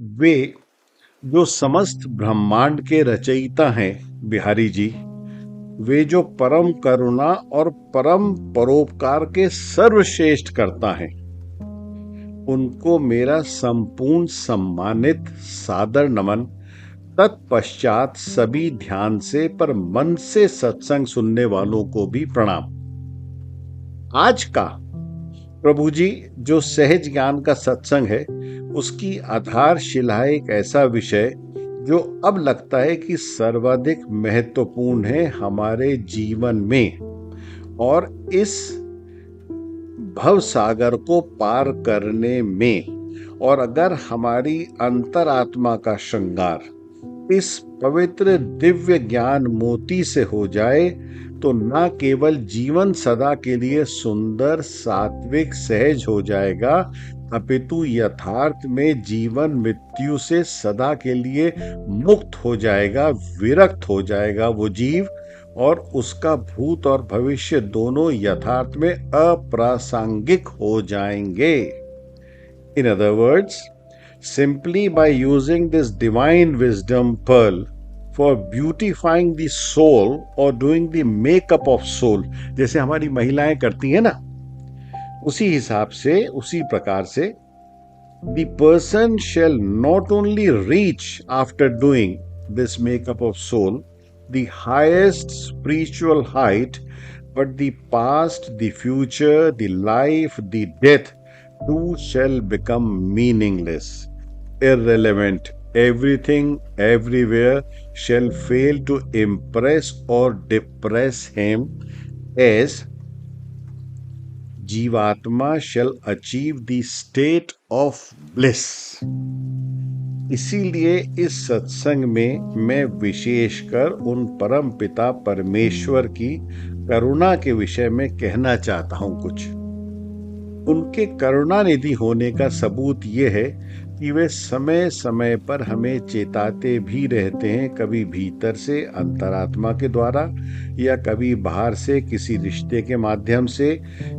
वे जो समस्त ब्रह्मांड के रचयिता हैं बिहारी जी, वे जो परम करुणा और परम परोपकार के सर्वश्रेष्ठ करता हैं, उनको मेरा संपूर्ण सम्मानित सादर नमन। तत्पश्चात सभी ध्यान से पर मन से सत्संग सुनने वालों को भी प्रणाम। आज का प्रभु जी जो सहज ज्ञान का सत्संग है, उसकी आधारशिला है एक ऐसा विषय जो अब लगता है कि सर्वाधिक महत्वपूर्ण है हमारे जीवन में, और इस भव सागर को पार करने में। और अगर हमारी अंतरात्मा का श्रृंगार इस पवित्र दिव्य ज्ञान मोती से हो जाए तो न केवल जीवन सदा के लिए सुंदर सात्विक सहज हो जाएगा, अपितु यथार्थ में जीवन मृत्यु से सदा के लिए मुक्त हो जाएगा, विरक्त हो जाएगा वो जीव, और उसका भूत और भविष्य दोनों यथार्थ में अप्रासंगिक हो जाएंगे। In other words, simply by using this divine wisdom pearl for beautifying the soul or doing the makeup of soul, जैसे हमारी महिलाएं करती हैं ना, उसी हिसाब से, उसी प्रकार से the person shall not only reach after doing this makeup of soul the highest spiritual height, but the past, the future, the life, the death too shall become meaningless, irrelevant. Everything, everywhere shall fail to impress or depress him, as जीवात्मा shall achieve the state of bliss. इसीलिए इस सत्संग में मैं विशेषकर उन परम पिता परमेश्वर की करुणा के विषय में कहना चाहता हूं कुछ। उनके करुणानिधि होने का सबूत ये है कि वे समय समय पर हमें चेताते भी रहते हैं, कभी भीतर से अंतरात्मा के द्वारा, या कभी बाहर से किसी रिश्ते के माध्यम से,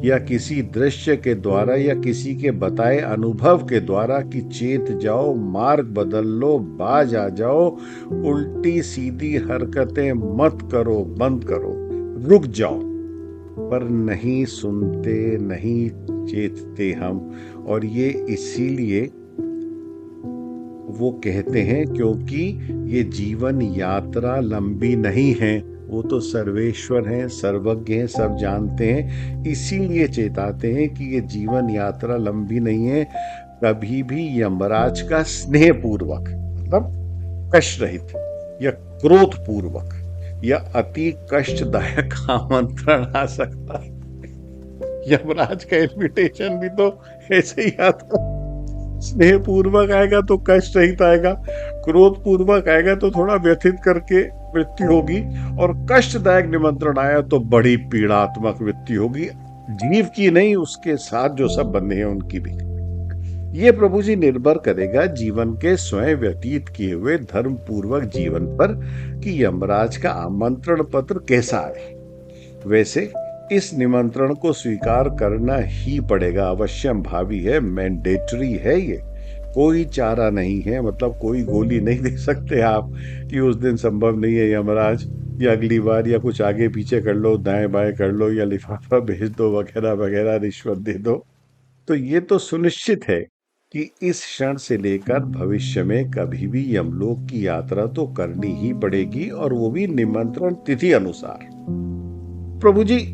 या किसी दृश्य के द्वारा, या किसी के बताए अनुभव के द्वारा कि चेत जाओ, मार्ग बदल लो, बाज आ जाओ, उल्टी सीधी हरकतें मत करो, बंद करो, रुक जाओ। पर नहीं सुनते, नहीं चेतते हम। और ये इसीलिए वो कहते हैं क्योंकि ये जीवन यात्रा लंबी नहीं है। वो तो सर्वेश्वर हैं, सर्वज्ञ हैं, सब जानते हैं, इसीलिए चेताते हैं कि ये जीवन यात्रा लंबी नहीं है। कभी भी यमराज का स्नेह पूर्वक, मतलब कष्ट रहित या क्रोध पूर्वक या अति कष्टदायक आमंत्रण आ सकता है। यमराज का इन्विटेशन भी तो ऐसे ही आता, स्नेह पूर्वक आएगा तो कष्ट रहित आएगा, क्रोध पूर्वक आएगा तो थोड़ा व्यथित करके मृत्यु होगी, और कष्टदायक निमंत्रण आया तो बड़ी पीड़ात्मक मृत्यु होगी, जीव की नहीं, उसके साथ जो सब बंधे हैं उनकी भी। ये प्रभु जी निर्भर करेगा जीवन के स्वयं व्यतीत किए हुए धर्म पूर्वक जीवन पर कि यमराज का आमंत्रण पत्र कैसा आए। वैसे इस निमंत्रण को स्वीकार करना ही पड़ेगा, अवश्यम भावी है, मैंडेटरी है, ये कोई चारा नहीं है। मतलब कोई गोली नहीं दे सकते आप कि उस दिन संभव नहीं है यमराज, या अगली बार, या कुछ आगे पीछे कर लो, दाएं बाएं कर लो, या लिफाफा भेज दो, वगैरह वगैरह, रिश्वत दे दो। तो ये तो सुनिश्चित है कि इस क्षण से लेकर भविष्य में कभी भी यमलोक की यात्रा तो करनी ही पड़ेगी, और वो भी निमंत्रण तिथि अनुसार। प्रभु जी,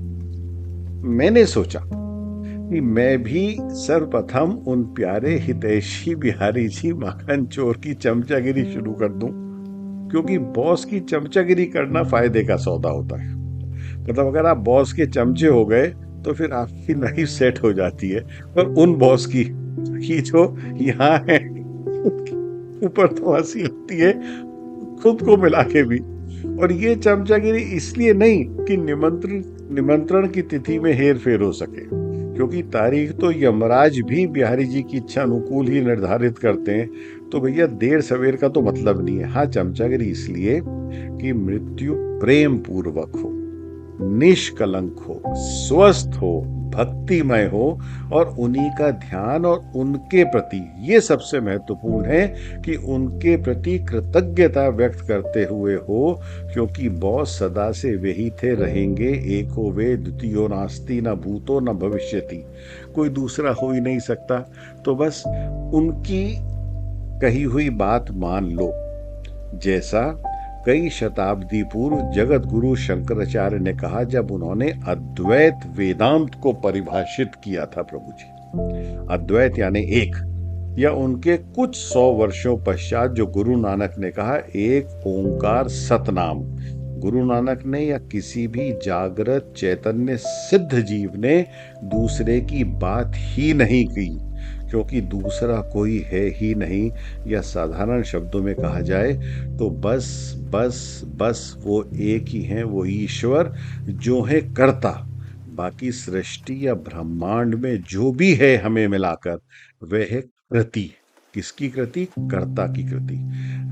मैंने सोचा कि मैं भी सर्वप्रथम उन प्यारे हितैषी बिहारी जी माखन चोर की चमचागिरी शुरू कर दूं, क्योंकि बॉस की चमचागिरी करना फायदे का सौदा होता है। मतलब अगर आप बॉस के चमचे हो गए तो फिर आपकी लाइफ सेट हो जाती है। पर उन बॉस की जो यहाँ है ऊपर तो हंसी होती है, खुद को मिला के भी। और ये चमचागिरी इसलिए नहीं कि निमंत्रण की तिथि में हेर फेर हो सके, क्योंकि तारीख तो यमराज भी बिहारी जी की इच्छा अनुकूल ही निर्धारित करते हैं। तो भैया देर सवेर का तो मतलब नहीं है। हाँ, चमचागिरी इसलिए कि मृत्यु प्रेम पूर्वक हो, निष्कलंक हो, स्वस्थ हो, भक्तिमय हो और उन्हीं का ध्यान और उनके प्रति, ये सबसे महत्वपूर्ण है कि उनके प्रति कृतज्ञता व्यक्त करते हुए हो, क्योंकि बॉस सदा से वही थे, रहेंगे, एको वे द्वितीयो नास्ति, न भूतो न भविष्यति, कोई दूसरा हो ही नहीं सकता। तो बस उनकी कही हुई बात मान लो, जैसा कई शताब्दी पूर्व जगत गुरु शंकराचार्य ने कहा जब उन्होंने अद्वैत वेदांत को परिभाषित किया था। प्रभु जी, अद्वैत यानी एक, या उनके कुछ 100 वर्षों पश्चात जो गुरु नानक ने कहा एक ओंकार सतनाम। गुरु नानक ने या किसी भी जागृत चैतन्य सिद्ध जीव ने दूसरे की बात ही नहीं की, क्योंकि दूसरा कोई है ही नहीं, या साधारण शब्दों में कहा जाए तो बस बस बस वो एक ही हैं, वो ईश्वर जो है कर्ता। बाकी सृष्टि या ब्रह्मांड में जो भी है हमें मिलाकर वह है कृति। किसकी कृति? कर्ता की कृति।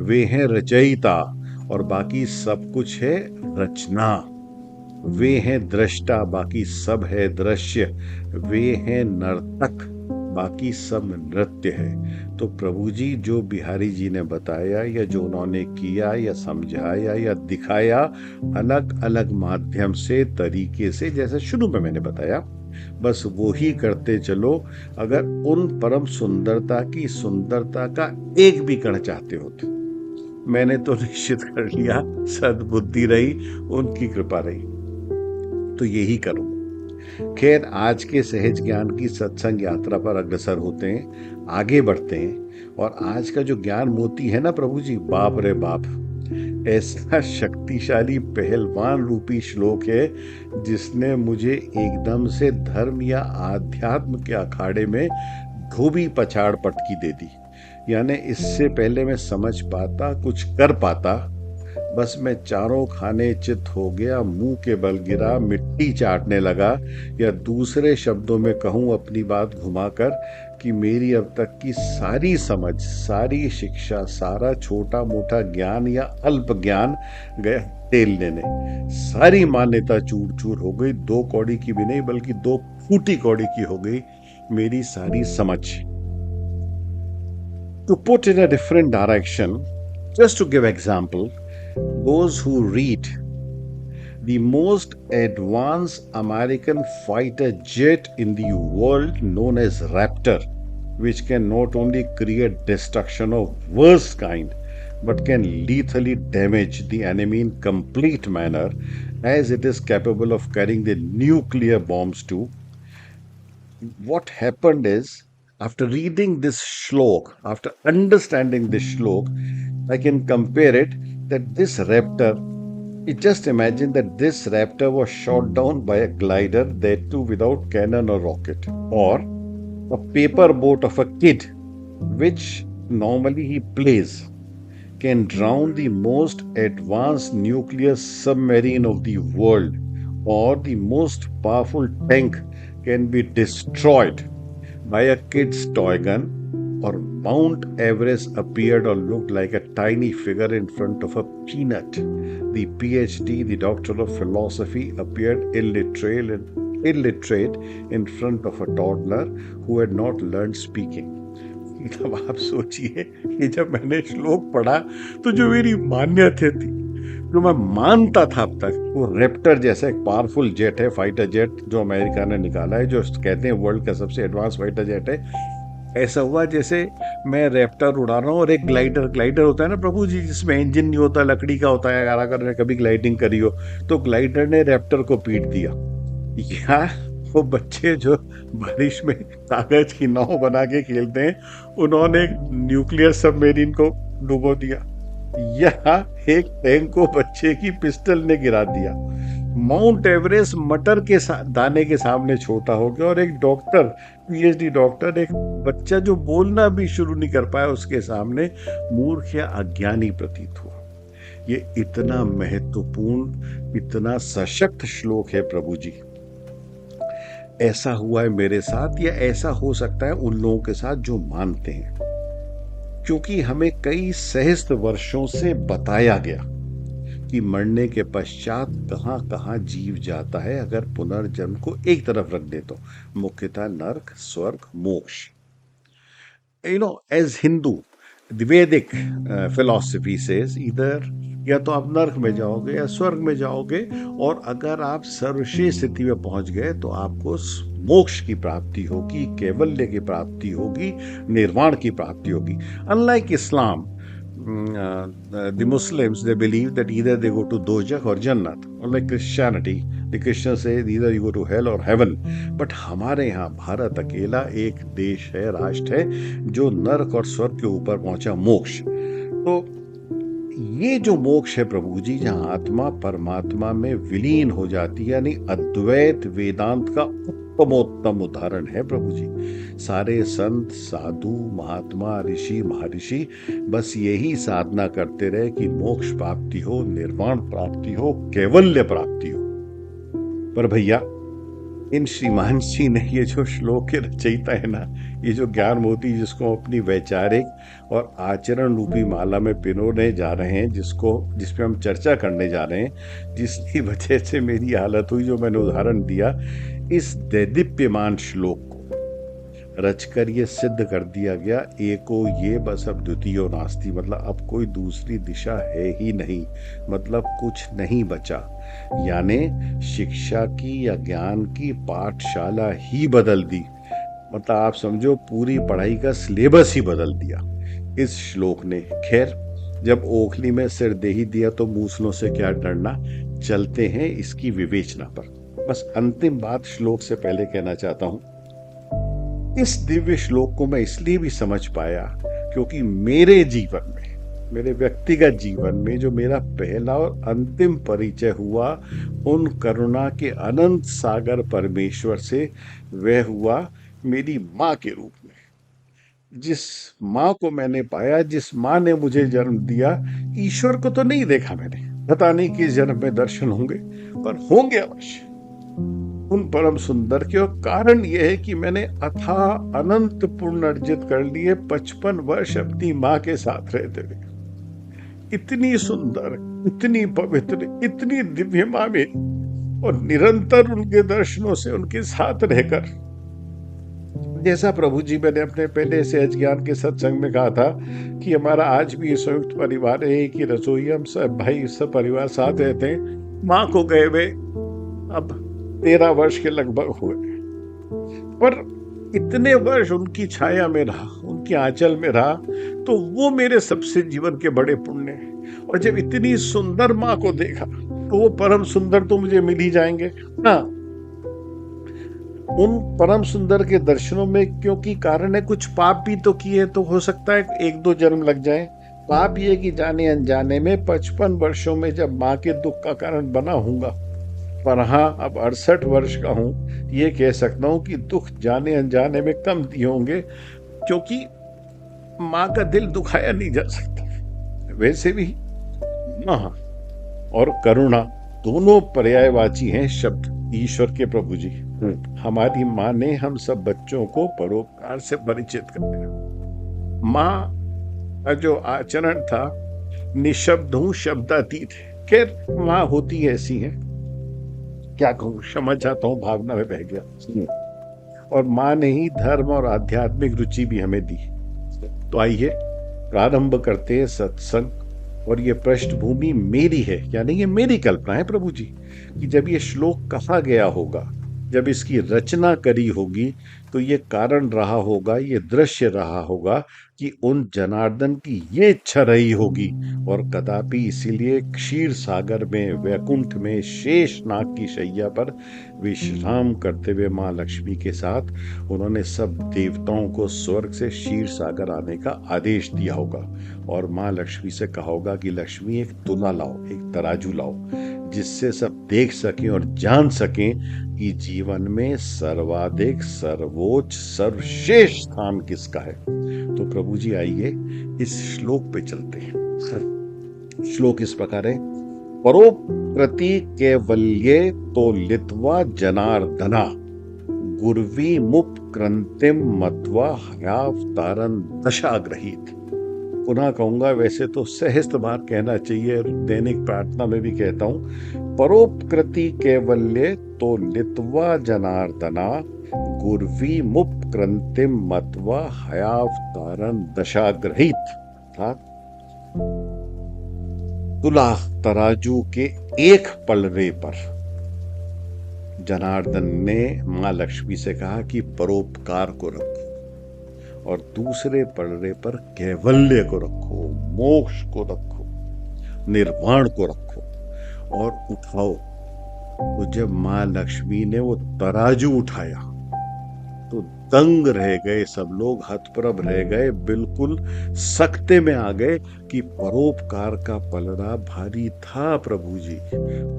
वे हैं रचयिता और बाकी सब कुछ है रचना। वे हैं दृष्टा, बाकी सब है दृश्य। वे हैं नर्तक, बाकी सब नृत्य है। तो प्रभु जी जो बिहारी जी ने बताया या जो उन्होंने किया या समझाया या दिखाया अलग अलग माध्यम से, तरीके से, जैसे शुरू में मैंने बताया, बस वो ही करते चलो। अगर उन परम सुंदरता की सुंदरता का एक भी कण चाहते हो तो मैंने तो निश्चित कर लिया, सद्बुद्धि रही, उनकी कृपा रही तो यही करूं। खैर, आज के सहज ज्ञान की सत्संग यात्रा पर अग्रसर होते हैं, आगे बढ़ते हैं। और आज का जो ज्ञान मोती है ना प्रभु जी, बाप रे बाप, ऐसा शक्तिशाली पहलवान रूपी श्लोक है जिसने मुझे एकदम से धर्म या आध्यात्म के अखाड़े में धोबी पछाड़ पटकी दे दी। यानी इससे पहले मैं समझ पाता, कुछ कर पाता, बस मैं चारों खाने चित हो गया, मुंह के बल गिरा, मिट्टी चाटने लगा। या दूसरे शब्दों में कहूं अपनी बात घुमाकर कि मेरी अब तक की सारी समझ, सारी शिक्षा, सारा छोटा मोटा ज्ञान या अल्प ज्ञान गया तेल लेने। सारी मान्यता चूर चूर हो गई, 2 कौड़ी की भी नहीं बल्कि 2 फूटी कौड़ी की हो गई मेरी सारी समझ। To put in a different direction, just to give example, those who read the most advanced American fighter jet in the world known as Raptor, which can not only create destruction of worst kind, but can lethally damage the enemy in complete manner, as it is capable of carrying the nuclear bombs too. What happened is, after reading this shlok, after understanding this shlok, I can compare it that this Raptor, just imagine that this Raptor was shot down by a glider, that too without cannon or rocket, or a paper boat of a kid, which normally he plays, can drown the most advanced nuclear submarine of the world, or the most powerful tank can be destroyed by a kid's toy gun, or Mount Everest appeared or looked like a tiny figure in front of a peanut. The PhD, the Doctor of Philosophy, appeared illiterate in front of a toddler who had not learned speaking. मतलब आप सोचिए कि जब मैंने श्लोक पढ़ा तो जो मेरी मान्यता थी, जो मैं मानता था अब तक, वो रैप्टर जैसा एक पावरफुल जेट है, फाइटर जेट जो अमेरिका ने निकाला है, जो कहते हैं वर्ल्ड का सबसे एडवांस फाइटर जेट है। ऐसा हुआ जैसे मैं रैप्टर उड़ा रहा हूँ और एक ग्लाइडर होता है ना प्रभु जी, जिसमें इंजन नहीं होता, लकड़ी का होता है। अगर कभी ग्लाइडिंग करी हो तो ग्लाइडर ने रैप्टर को पीट दिया। या वो बच्चे जो बारिश में कागज की नाव बना के खेलते हैं, उन्होंने एक न्यूक्लियर सबमरीन को डुबो दिया। या एक टैंक को बच्चे की पिस्टल ने गिरा दिया। माउंट एवरेस्ट मटर के दाने के सामने छोटा हो गया। और एक डॉक्टर, पीएचडी डॉक्टर, एक बच्चा जो बोलना भी शुरू नहीं कर पाया, उसके सामने मूर्ख या अज्ञानी प्रतीत हुआ। ये इतना महत्वपूर्ण, इतना सशक्त श्लोक है प्रभु जी। ऐसा हुआ है मेरे साथ, या ऐसा हो सकता है उन लोगों के साथ जो मानते हैं, क्योंकि हमें कई सहस्त्र वर्षों से बताया गया, कि मरने के पश्चात कहाँ कहाँ जीव जाता है अगर पुनर्जन्म को एक तरफ रख दे तो, मुख्यतः नरक, स्वर्ग, मोक्ष। एज हिंदू द वैदिक फिलॉसफी सेज इधर या तो आप नरक में जाओगे या स्वर्ग में जाओगे, और अगर आप सर्वश्रेष्ठ स्थिति में पहुंच गए तो आपको मोक्ष की प्राप्ति होगी, कैवल्य की प्राप्ति होगी, निर्वाण की प्राप्ति होगी। Unlike Islam, the Muslims, they believe that either they go to dojak or jannat, or like Christianity, the Christians say either you go to hell or heaven. But हमारे यहाँ भारत अकेला एक देश है, राष्ट्र है, जो नरक और स्वर्ग के ऊपर पहुंचा मोक्ष। तो ये जो मोक्ष है प्रभु जी, जहाँ आत्मा परमात्मा में विलीन हो जाती है, यानी अद्वैत वेदांत का उत्तमोत्तम उदाहरण है प्रभु जी। सारे संत, साधु, महात्मा, ऋषि, महर्षि बस यही साधना करते रहे कि मोक्ष प्राप्ति हो, निर्वाण प्राप्ति हो, कैवल्य प्राप्ति हो। पर भैया इन श्रीमान जी ने ये जो श्लोक के रचयिता है ना, ये जो ज्ञान मोती जिसको अपनी वैचारिक और आचरण रूपी माला में पिरोने जा रहे हैं, जिस पे हम चर्चा करने जा रहे हैं, जिसकी वजह से मेरी हालत हुई, जो मैंने उदाहरण दिया, इस दैदीप्यमान श्लोक को रचकर ये सिद्ध कर दिया गया, एको ये बस अब द्वितीयो नास्ति, मतलब अब कोई दूसरी दिशा है ही नहीं, मतलब कुछ नहीं बचा। यानी शिक्षा की या ज्ञान की पाठशाला ही बदल दी, मतलब आप समझो पूरी पढ़ाई का सिलेबस ही बदल दिया इस श्लोक ने। खैर, जब ओखली में सिर दे ही दिया तो मूसलों से क्या डरना, चलते हैं इसकी विवेचना पर। बस अंतिम बात श्लोक से पहले कहना चाहता हूं, इस दिव्य श्लोक को मैं इसलिए भी समझ पाया क्योंकि मेरे जीवन में, मेरे व्यक्तिगत जीवन में जो मेरा पहला और अंतिम परिचय हुआ उन करुणा के अनंत सागर परमेश्वर से, वह हुआ मेरी माँ के रूप में। जिस माँ को मैंने पाया, जिस माँ ने मुझे जन्म दिया, ईश्वर को तो नहीं देखा मैंने, पता नहीं किस जन्म में दर्शन होंगे, पर होंगे अवश्य उन परम सुंदर के। और कारण यह है कि मैंने अथाह अनंत पुण्य अर्जित कर लिए 55 वर्ष अपनी माँ के साथ रहते हुए। इतनी सुंदर, इतनी पवित्र, इतनी दिव्य माँ मेरी, और निरंतर उनके दर्शनों से उनके साथ रहकर, जैसा प्रभु जी मैंने अपने पहले से अज्ञान के सत्संग में कहा था कि हमारा आज भी संयुक्त परिवार है कि रसोई, हम सब भाई सब परिवार साथ रहते हैं। माँ को गए हुए अब 13 वर्ष के लगभग हुए, पर इतने वर्ष उनकी छाया में रहा, उनकी आंचल में रहा, तो वो मेरे सबसे जीवन के बड़े पुण्य हैं। और जब इतनी सुंदर माँ को देखा तो वो परम सुंदर तो मुझे मिल ही जाएंगे ना। उन परम सुंदर के दर्शनों में क्योंकि कारण है, कुछ पाप भी तो किए, तो हो सकता है 1-2 जन्म लग जाए। पाप ये कि जाने अनजाने में 55 वर्षों में जब माँ के दुख का कारण बना हूंगा, पर हाँ अब 68 वर्ष का हूं, ये कह सकता हूं कि दुख जाने अनजाने में कम दिए होंगे, क्योंकि माँ का दिल दुखाया नहीं जा सकता। वैसे भी माँ और करुणा दोनों पर्यायवाची हैं शब्द ईश्वर के प्रभु जी। हमारी माँ ने हम सब बच्चों को परोपकार से परिचित कर दिया। माँ का जो आचरण था, निशब्द हूं शब्दातीत है। खैर माँ होती ऐसी है, क्या कहूं, क्षमा चाहता हूं, भावना में बह गया। और माँ ने ही धर्म और आध्यात्मिक रुचि भी हमें दी। तो आइए प्रारंभ करते हैं सत्संग। और ये पृष्ठभूमि मेरी है, यानी ये मेरी कल्पना है प्रभु जी, कि जब ये श्लोक कहा गया होगा, जब इसकी रचना करी होगी, तो ये कारण रहा होगा, ये दृश्य रहा होगा कि उन जनार्दन की ये इच्छा रही होगी। और कदापि इसीलिए क्षीर सागर में, वैकुंठ में, शेष नाग की शैया पर विश्राम करते हुए माँ लक्ष्मी के साथ उन्होंने सब देवताओं को स्वर्ग से क्षीर सागर आने का आदेश दिया होगा। और माँ लक्ष्मी से कहा होगा कि लक्ष्मी एक तुला लाओ, एक तराजू लाओ, जिससे सब देख सकें और जान सकें कि जीवन में सर्वाधिक, सर्वोच्च, सर्वश्रेष्ठ स्थान किसका है। तो प्रभु जी आइए इस श्लोक पे चलते हैं। श्लोक इस प्रकार है, परो प्रति कैवल्ये तो लित्वा जनार्दना गुर्वी मुप क्रंतिम मत्वा हयावतारन दशा ग्रहीत। पुनः कहूंगा, वैसे तो सहस्त्र बार कहना चाहिए, दैनिक प्रार्थना में भी कहता हूं, परोपकृति कैवल्य तो लित्वा जनार्दना गुर्वी मुपक्रंतिम मत्वा हयावतारण दशाग्रहित। अर्थात तुला तराजू के एक पलड़े पर जनार्दन ने मां लक्ष्मी से कहा कि परोपकार को रखो, और दूसरे पलड़े पर कैवल्य को रखो, मोक्ष को रखो, निर्वाण को रखो और उठाओ। तो जब मां लक्ष्मी ने वो तराजू उठाया तो दंग रह गए सब लोग, हतप्रभ रह गए, बिल्कुल सकते में आ गए कि परोपकार का पलड़ा भारी था प्रभु जी,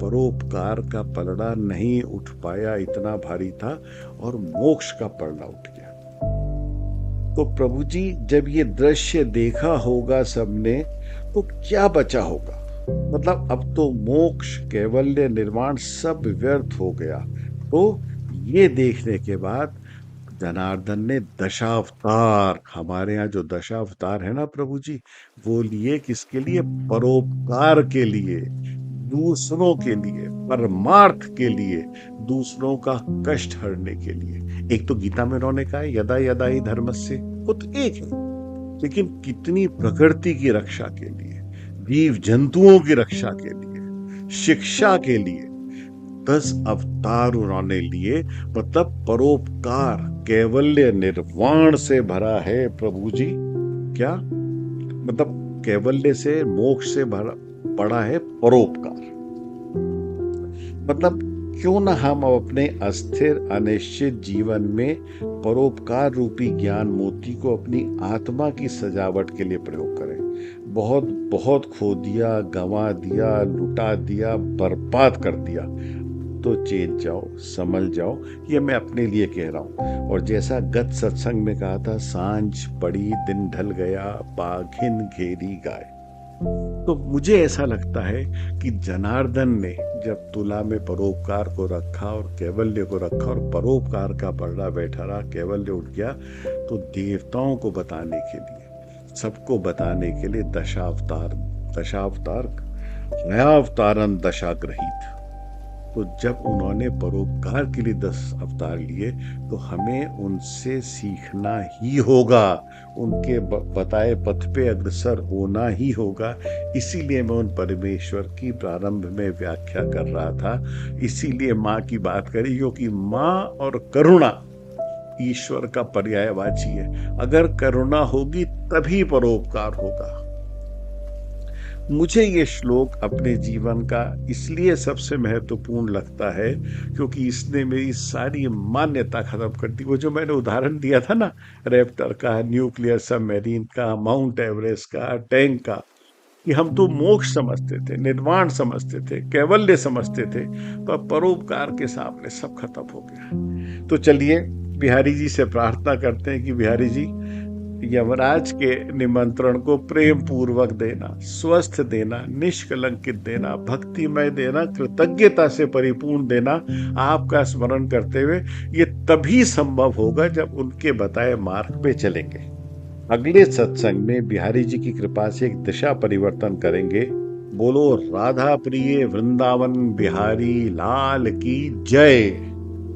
परोपकार का पलड़ा नहीं उठ पाया, इतना भारी था, और मोक्ष का पलड़ा उठ गया। तो प्रभु जी जब ये दृश्य देखा होगा सबने, तो क्या बचा होगा? मतलब अब तो मोक्ष, कैवल्य, निर्वाण सब व्यर्थ हो गया। तो ये देखने के बाद जनार्दन ने दशावतार, हमारे यहाँ जो दशावतार है ना प्रभु जी, वो लिए किसके लिए? परोपकार के लिए, दूसरों के लिए, परमार्थ के लिए, दूसरों का कष्ट हरने के लिए। एक तो गीता में उन्होंने कहा है यदा यदा ही धर्मस्य, वो तो एक है, लेकिन कितनी प्रकृति की रक्षा के लिए, जीव जंतुओं की रक्षा के लिए, शिक्षा के लिए 10 अवतार उन्होंने लिए। मतलब परोपकार, कैवल्य, निर्वाण से भरा है प्रभु जी। क्या मतलब? कैवल्य से, मोक्ष से भरा पड़ा है परोपकार। मतलब क्यों ना हम अपने अस्थिर अनिश्चित जीवन में परोपकार रूपी ज्ञान मोती को अपनी आत्मा की सजावट के लिए प्रयोग करें। बहुत बहुत खो दिया, गंवा दिया, लुटा दिया, बर्बाद कर दिया, तो चेत जाओ, समझ जाओ, ये मैं अपने लिए कह रहा हूं। और जैसा गत सत्संग में कहा था, सांझ पड़ी दिन ढल गया, बाघिन घेरी गाय। तो मुझे ऐसा लगता है कि जनार्दन ने जब तुला में परोपकार को रखा और कैवल्य को रखा और परोपकार का पलड़ा बैठा रहा, कैवल्य उठ गया, तो देवताओं को बताने के लिए, सबको बताने के लिए दशावतार नयावतारन दशाग्रहित। तो जब उन्होंने परोपकार के लिए 10 अवतार लिए, तो हमें उनसे सीखना ही होगा, उनके बताए पथ पे अग्रसर होना ही होगा। इसीलिए मैं उन परमेश्वर की प्रारंभ में व्याख्या कर रहा था, इसीलिए माँ की बात करी, क्योंकि माँ और करुणा ईश्वर का पर्यायवाची है। अगर करुणा होगी तभी परोपकार होगा। मुझे ये श्लोक अपने जीवन का इसलिए सबसे महत्वपूर्ण लगता है क्योंकि इसने मेरी सारी मान्यता खत्म कर दी। वो जो मैंने उदाहरण दिया था ना, रैप्टर का, न्यूक्लियर सबमरीन का, माउंट एवरेस्ट का, टैंक का, कि हम तो मोक्ष समझते थे, निर्वाण समझते थे, कैवल्य समझते थे, तो अब परोपकार के सामने सब खत्म हो गया। तो चलिए बिहारी जी से प्रार्थना करते हैं कि बिहारी जी यमराज के निमंत्रण को प्रेम पूर्वक देना, स्वस्थ देना, निष्कलंकित देना, भक्तिमय देना, कृतज्ञता से परिपूर्ण देना, आपका स्मरण करते हुए, ये तभी संभव होगा जब उनके बताए मार्ग पे चलेंगे। अगले सत्संग में बिहारी जी की कृपा से एक दिशा परिवर्तन करेंगे। बोलो राधा प्रिय वृंदावन बिहारी लाल की जय।